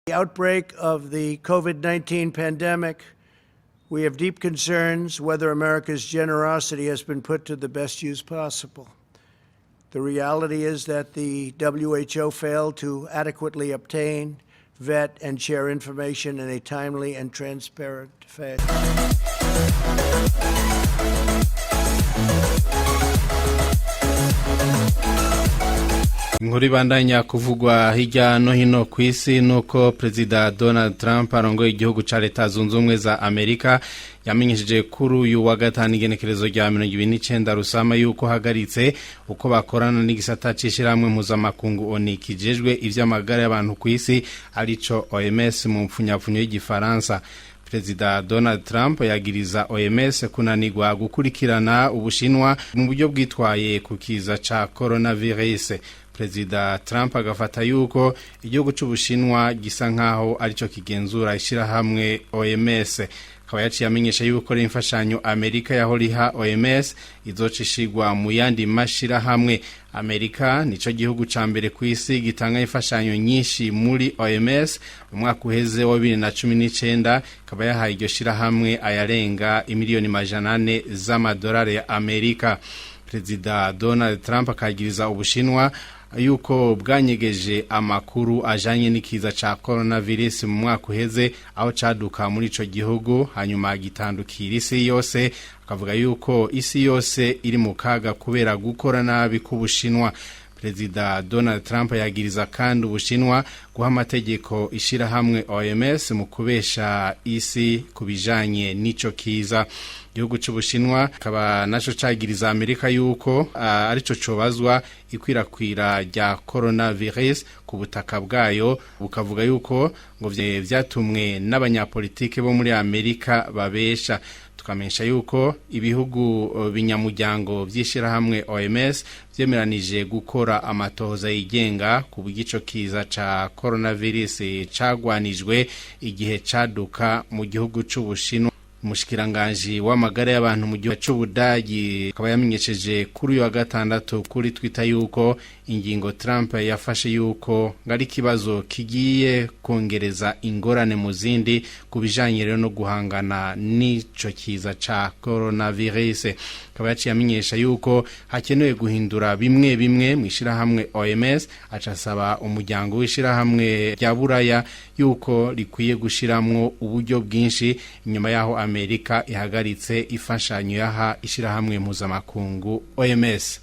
The outbreak of the COVID-19 pandemic, we have deep concerns whether America's generosity has been put to the best use possible. The reality is that the WHO failed to adequately obtain, vet, and share information in a timely and transparent fashion. Inkuru ibandanya kuvugwa hirya no hino ku isi nuko Perezida Donald Trump arongoye igihugu ca Leta Zunze Ubumwe za Amerika yamenyesheje kuri uyu wa gatanu igenekerezo rya 29 Rusama yuko hagaritse uko bakorana n'igisata c'ishiramwe mpuzamakungu ONU kijejwe ivy'amagara y'abantu ku isi arico OMS mu mpfunyapfunyo y'igifaransa. Perezida Donald Trump yagiriza OMS kunanirwa gukurikirana Ubushinwa mu buryo bwitwaye ku kiza ca coronavirus. Perezida Trump agafata yuko igihugu c'Ubushinwa gisa nkaho arico kigenzura ishirahamwe OMS. Akaba yaciye amenyesha yuko imfashanyo Amerika yahoriha OMS izocishigwa mu yandi mashirahamwe. Amerika nico gihugu ca mbere ku isi gitanga imfashanyo nyinshi muri OMS. Mu mwaka uheze wa 2019 akaba yahaye iryo shirahamwe ayarenga imiliyoni 400 z'amadolari ya Amerika. Perezida Donald Trump akagiriza Ubushinwa yuko bwanyegeje amakuru ajanye n'ikiza ca coronavirus mu mwaka uheze aho caduka muri ico gihugu hanyuma gitandukira isi yose. Akavuga yuko isi yose iri mu kaga kubera gukora nabi k'Ubushinwa. Perezida Donald Trump yagiriza kandi Ubushinwa guha amategeko ishirahamwe OMS mu kubesha isi kubijanye n'ico kiza. Igihugu c'Ubushinwa akaba naco cagiriza Amerika yuko arico cobazwa ikwirakwira rya coronavirus ku butaka bwayo, bukavuga yuko ngo vyatumwe n'abanyapolitike bo muri Amerika babesha. Tukamenyesha yuko ibihugu binyamuryango vy'ishirahamwe OMS vyemeranije gukora amatohoza yigenga ku bw'ico kiza ca coronavirus cagwanijwe igihe caduka mu gihugu c'Ubushinwa. Umushikiranganje w'amagara y'abantu mu gihugu c'Ubudagi akaba yamenyesheje kuri uyu wa gatandatu kuri Twitter yuko ingingo Trump yafashe yuko ngari kibazo kigiye kongereza ingorane mu zindi kubijanye rero no guhangana n'ico kiza ca coronavirus. Akaba yaciye amenyesha yuko hakenewe guhindura bimwe bimwe mu ishirahamwe OMS, acasaba umuryango w'ishirahamwe rya Buraya yuko rikwiye gushiramwo uburyo bwinshi inyuma yaho Amerika ihagaritse ifashanyo yaha ishirahamwe mpuzamakungu OMS.